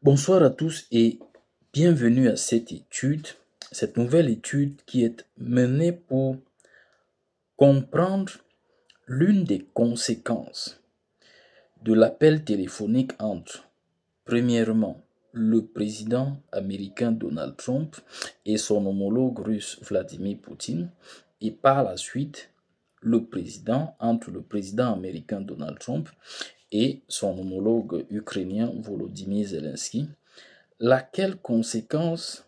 Bonsoir à tous et bienvenue à cette nouvelle étude qui est menée pour comprendre l'une des conséquences de l'appel téléphonique entre, premièrement, le président américain Donald Trump et son homologue russe Vladimir Poutine, et par la suite, entre le président américain Donald Trump et son homologue ukrainien Volodymyr Zelensky, laquelle conséquence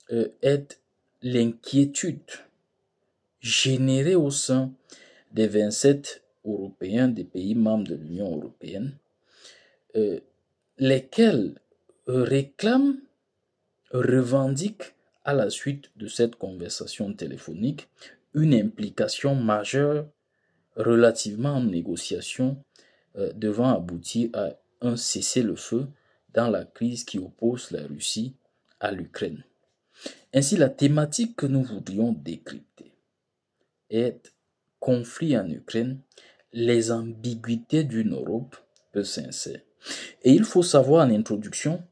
est l'inquiétude générée au sein des 27 Européens, des pays membres de l'Union européenne, lesquels réclament, revendiquent à la suite de cette conversation téléphonique une implication majeure relativement aux négociations devant aboutir à un cessez-le-feu dans la crise qui oppose la Russie à l'Ukraine. Ainsi, la thématique que nous voudrions décrypter est conflit en Ukraine, les ambiguïtés d'une Europe peu sincère. Et il faut savoir en introduction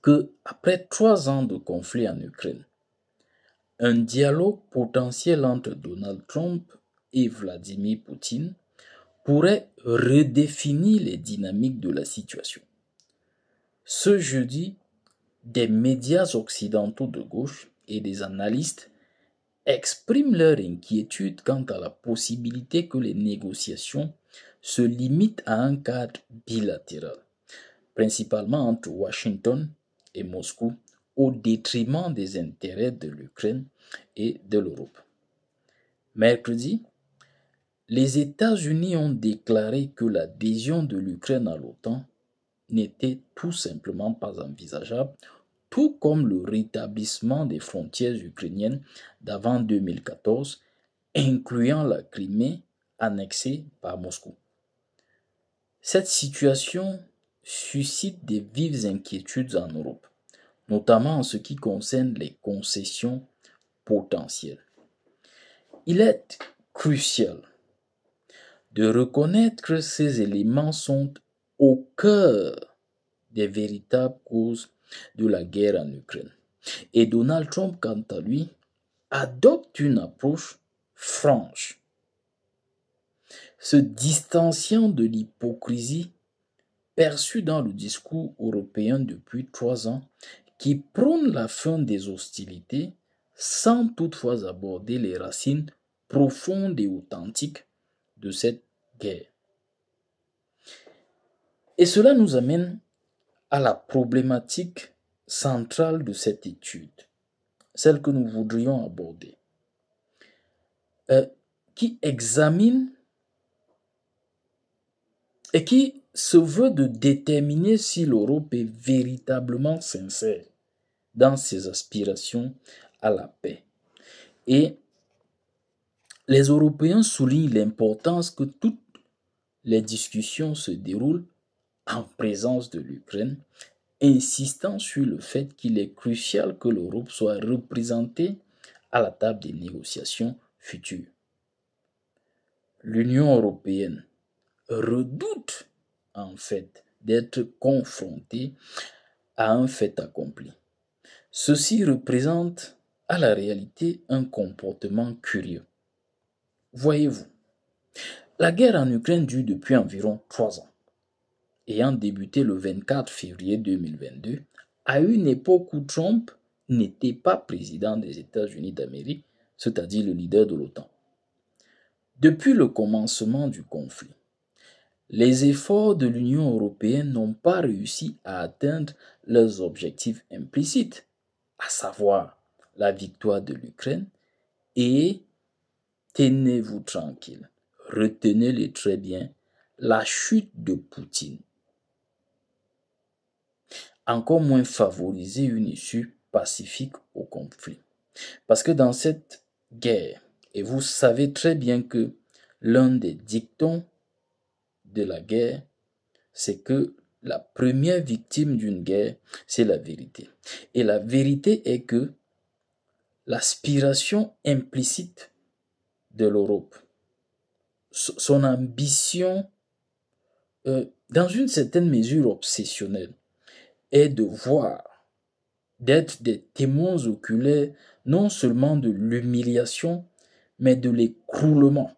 que après 3 ans de conflit en Ukraine, un dialogue potentiel entre Donald Trump et Vladimir Poutine pourrait redéfinir les dynamiques de la situation. Ce jeudi, des médias occidentaux de gauche et des analystes expriment leur inquiétude quant à la possibilité que les négociations se limitent à un cadre bilatéral, principalement entre Washington et Moscou, au détriment des intérêts de l'Ukraine et de l'Europe. Mercredi, les États-Unis ont déclaré que l'adhésion de l'Ukraine à l'OTAN n'était tout simplement pas envisageable, tout comme le rétablissement des frontières ukrainiennes d'avant 2014, incluant la Crimée annexée par Moscou. Cette situation suscite des vives inquiétudes en Europe, notamment en ce qui concerne les concessions potentielles. Il est crucial de reconnaître que ces éléments sont au cœur des véritables causes de la guerre en Ukraine. Et Donald Trump, quant à lui, adopte une approche franche, se distanciant de l'hypocrisie perçue dans le discours européen depuis 3 ans, qui prône la fin des hostilités sans toutefois aborder les racines profondes et authentiques de cette guerre. Et cela nous amène à la problématique centrale de cette étude, celle que nous voudrions aborder, qui examine et qui se veut de déterminer si l'Europe est véritablement sincère dans ses aspirations à la paix. Et les Européens soulignent l'importance que toutes les discussions se déroulent en présence de l'Ukraine, insistant sur le fait qu'il est crucial que l'Europe soit représentée à la table des négociations futures. L'Union européenne redoute en fait d'être confrontée à un fait accompli. Ceci représente à la réalité un comportement curieux. Voyez-vous, la guerre en Ukraine dure depuis environ 3 ans, ayant débuté le 24 février 2022, à une époque où Trump n'était pas président des États-Unis d'Amérique, c'est-à-dire le leader de l'OTAN. Depuis le commencement du conflit, les efforts de l'Union européenne n'ont pas réussi à atteindre leurs objectifs implicites, à savoir la victoire de l'Ukraine et, tenez-vous tranquille, retenez-le très bien, la chute de Poutine. Encore moins favoriser une issue pacifique au conflit. Parce que dans cette guerre, et vous savez très bien que l'un des dictons de la guerre, c'est que la première victime d'une guerre, c'est la vérité. Et la vérité est que l'aspiration implicite de l'Europe, son ambition, dans une certaine mesure obsessionnelle, est de voir, d'être des témoins oculaires non seulement de l'humiliation, mais de l'écroulement,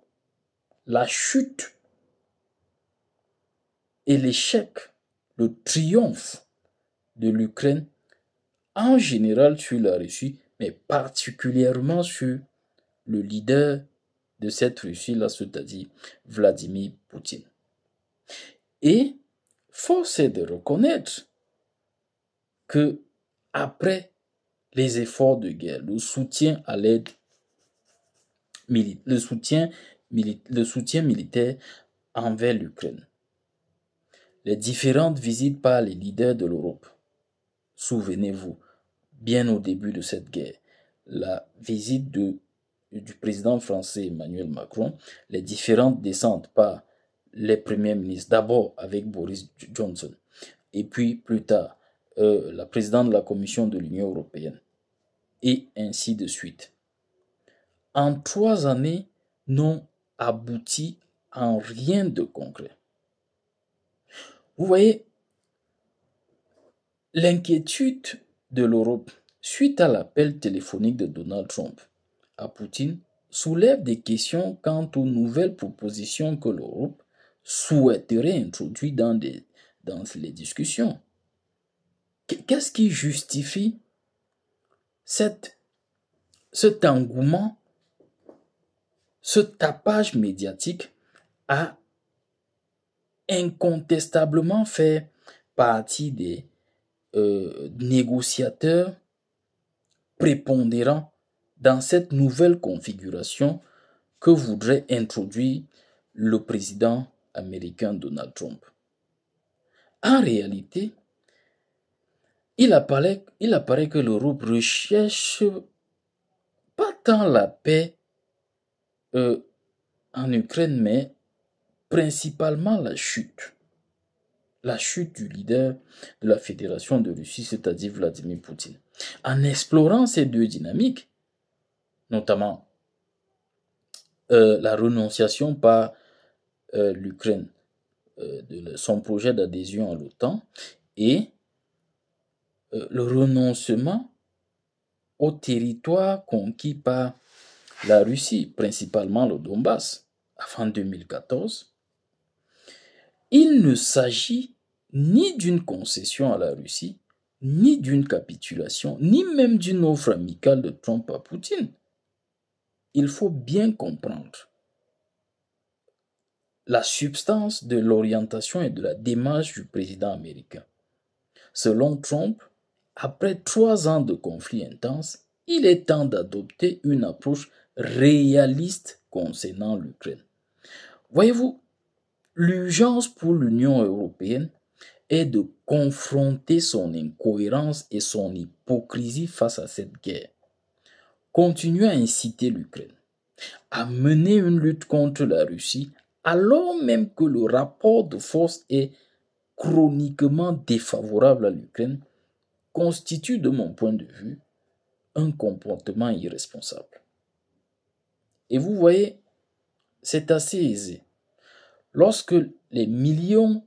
la chute et l'échec, le triomphe de l'Ukraine en général sur la Russie, mais particulièrement sur le leader de cette Russie-là, c'est-à-dire Vladimir Poutine. Et force est de reconnaître que après les efforts de guerre, le soutien à l'aide le soutien militaire envers l'Ukraine, les différentes visites par les leaders de l'Europe, souvenez-vous, bien au début de cette guerre, la visite du président français Emmanuel Macron, les différentes descentes par les premiers ministres, d'abord avec Boris Johnson, et puis plus tard, la présidente de la Commission de l'Union européenne, et ainsi de suite. En 3 années, n'ont abouti en rien de concret. Vous voyez, l'inquiétude de l'Europe suite à l'appel téléphonique de Donald Trump à Poutine soulève des questions quant aux nouvelles propositions que l'Europe souhaiterait introduire dans les discussions. Qu'est-ce qui justifie cet engouement, ce tapage médiatique a incontestablement fait partie des négociateurs prépondérants dans cette nouvelle configuration que voudrait introduire le président américain Donald Trump. En réalité, il apparaît que l'Europe recherche pas tant la paix en Ukraine, mais principalement la chute. La chute du leader de la Fédération de Russie, c'est-à-dire Vladimir Poutine. En explorant ces deux dynamiques, notamment la renonciation par l'Ukraine de son projet d'adhésion à l'OTAN et le renoncement au territoire conquis par la Russie, principalement le Donbass, avant 2014, il ne s'agit ni d'une concession à la Russie, ni d'une capitulation, ni même d'une offre amicale de Trump à Poutine. Il faut bien comprendre la substance de l'orientation et de la démarche du président américain. Selon Trump, après 3 ans de conflit intense, il est temps d'adopter une approche réaliste concernant l'Ukraine. Voyez-vous, l'urgence pour l'Union européenne est de confronter son incohérence et son hypocrisie face à cette guerre. Continuer à inciter l'Ukraine à mener une lutte contre la Russie alors même que le rapport de force est chroniquement défavorable à l'Ukraine constitue, de mon point de vue, un comportement irresponsable. Et vous voyez, c'est assez aisé. Lorsque les millions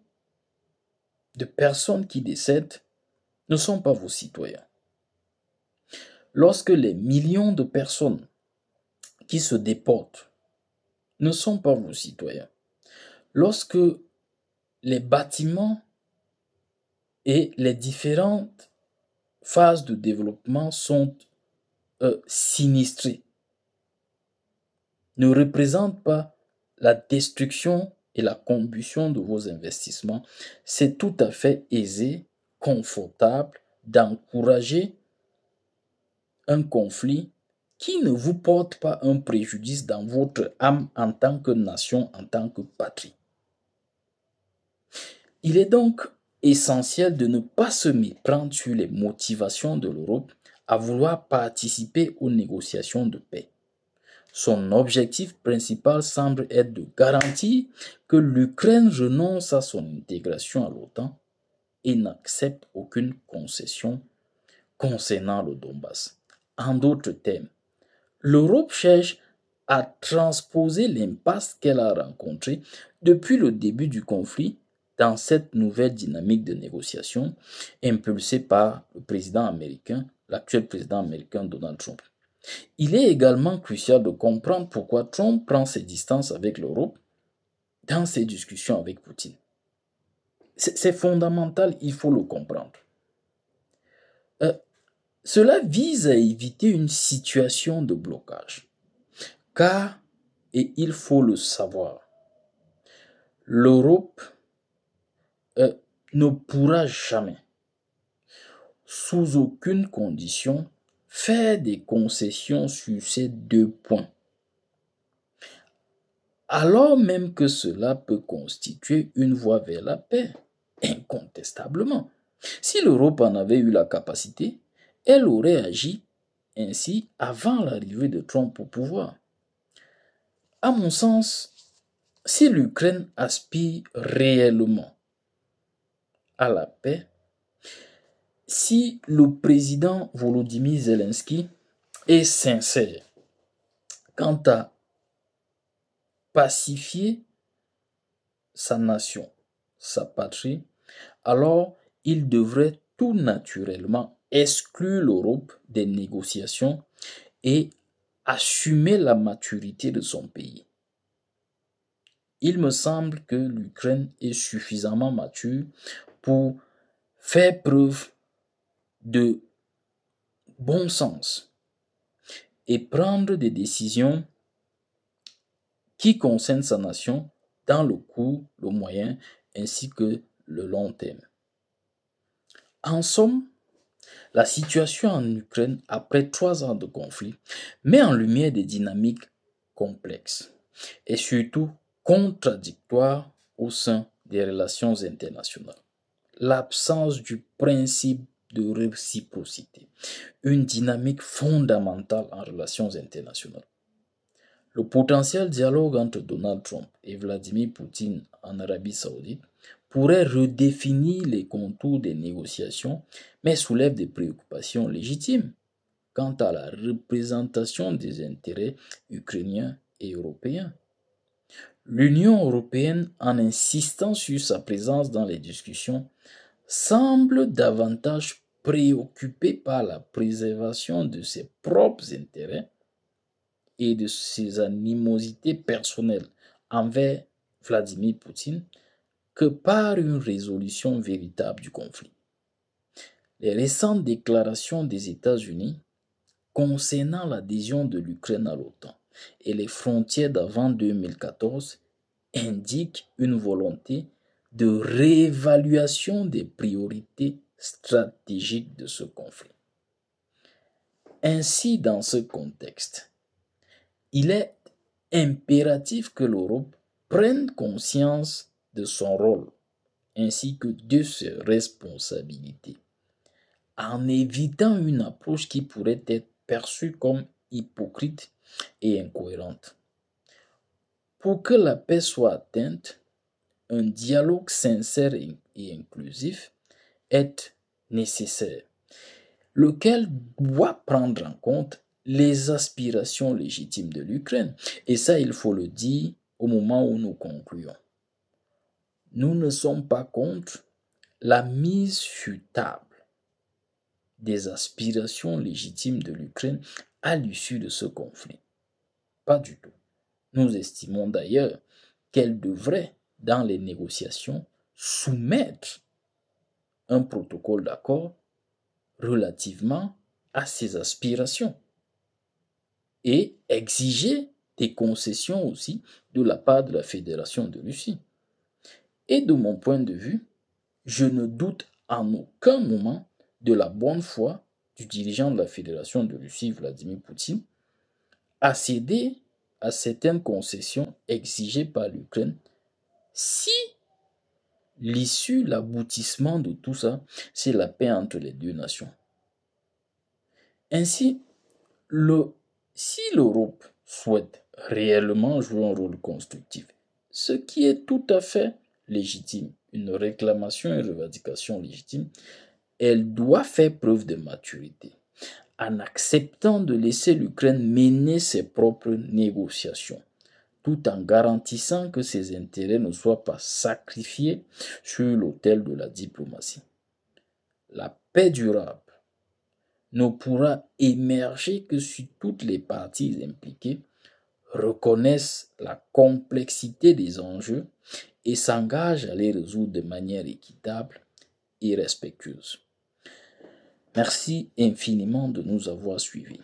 de personnes qui décèdent ne sont pas vos citoyens, lorsque les millions de personnes qui se déportent ne sont pas vos citoyens, lorsque les bâtiments et les différentes phases de développement sont sinistrés, ne représentent pas la destruction et la combustion de vos investissements, c'est tout à fait aisé, confortable d'encourager un conflit qui ne vous porte pas un préjudice dans votre âme en tant que nation, en tant que patrie. Il est donc essentiel de ne pas se méprendre sur les motivations de l'Europe à vouloir participer aux négociations de paix. Son objectif principal semble être de garantir que l'Ukraine renonce à son intégration à l'OTAN et n'accepte aucune concession concernant le Donbass. En d'autres termes, l'Europe cherche à transposer l'impasse qu'elle a rencontrée depuis le début du conflit dans cette nouvelle dynamique de négociation impulsée par le président américain, l'actuel président américain Donald Trump. Il est également crucial de comprendre pourquoi Trump prend ses distances avec l'Europe dans ses discussions avec Poutine. C'est fondamental, il faut le comprendre. Cela vise à éviter une situation de blocage. Car, et il faut le savoir, l'Europe ne pourra jamais, sous aucune condition, faire des concessions sur ces deux points. Alors même que cela peut constituer une voie vers la paix, incontestablement. Si l'Europe en avait eu la capacité, elle aurait agi ainsi avant l'arrivée de Trump au pouvoir. À mon sens, si l'Ukraine aspire réellement à la paix, si le président Volodymyr Zelensky est sincère quant à pacifier sa nation, sa patrie, alors il devrait tout naturellement exclure l'Europe des négociations et assumer la maturité de son pays. Il me semble que l'Ukraine est suffisamment mature pour faire preuve de bon sens et prendre des décisions qui concernent sa nation dans le court, le moyen ainsi que le long terme. En somme, la situation en Ukraine après 3 ans de conflit met en lumière des dynamiques complexes et surtout contradictoires au sein des relations internationales. L'absence du principe de réciprocité, une dynamique fondamentale en relations internationales. Le potentiel dialogue entre Donald Trump et Vladimir Poutine en Arabie Saoudite pourrait redéfinir les contours des négociations, mais soulève des préoccupations légitimes quant à la représentation des intérêts ukrainiens et européens. L'Union européenne, en insistant sur sa présence dans les discussions, semble davantage préoccupée par la préservation de ses propres intérêts et de ses animosités personnelles envers Vladimir Poutine que par une résolution véritable du conflit. Les récentes déclarations des États-Unis concernant l'adhésion de l'Ukraine à l'OTAN et les frontières d'avant 2014 indiquent une volonté de réévaluation des priorités stratégiques de ce conflit. Ainsi, dans ce contexte, il est impératif que l'Europe prenne conscience de son rôle ainsi que de ses responsabilités, en évitant une approche qui pourrait être perçue comme hypocrite et incohérente. Pour que la paix soit atteinte, un dialogue sincère et inclusif est nécessaire, lequel doit prendre en compte les aspirations légitimes de l'Ukraine. Et ça, il faut le dire au moment où nous concluons. Nous ne sommes pas contre la mise sur table des aspirations légitimes de l'Ukraine à l'issue de ce conflit. Pas du tout. Nous estimons d'ailleurs qu'elle devrait, dans les négociations, soumettre un protocole d'accord relativement à ses aspirations et exiger des concessions aussi de la part de la Fédération de Russie. Et de mon point de vue, je ne doute en aucun moment de la bonne foi du dirigeant de la Fédération de Russie, Vladimir Poutine, à céder à certaines concessions exigées par l'Ukraine si l'issue, l'aboutissement de tout ça, c'est la paix entre les deux nations. Ainsi, si l'Europe souhaite réellement jouer un rôle constructif, ce qui est tout à fait légitime, une réclamation et revendication légitime, elle doit faire preuve de maturité en acceptant de laisser l'Ukraine mener ses propres négociations, tout en garantissant que ses intérêts ne soient pas sacrifiés sur l'autel de la diplomatie. La paix durable ne pourra émerger que si toutes les parties impliquées reconnaissent la complexité des enjeux et s'engagent à les résoudre de manière équitable et respectueuse. Merci infiniment de nous avoir suivis.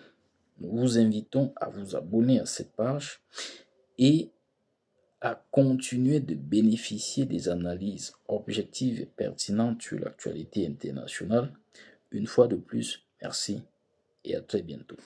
Nous vous invitons à vous abonner à cette page et à continuer de bénéficier des analyses objectives et pertinentes sur l'actualité internationale. Une fois de plus, merci et à très bientôt.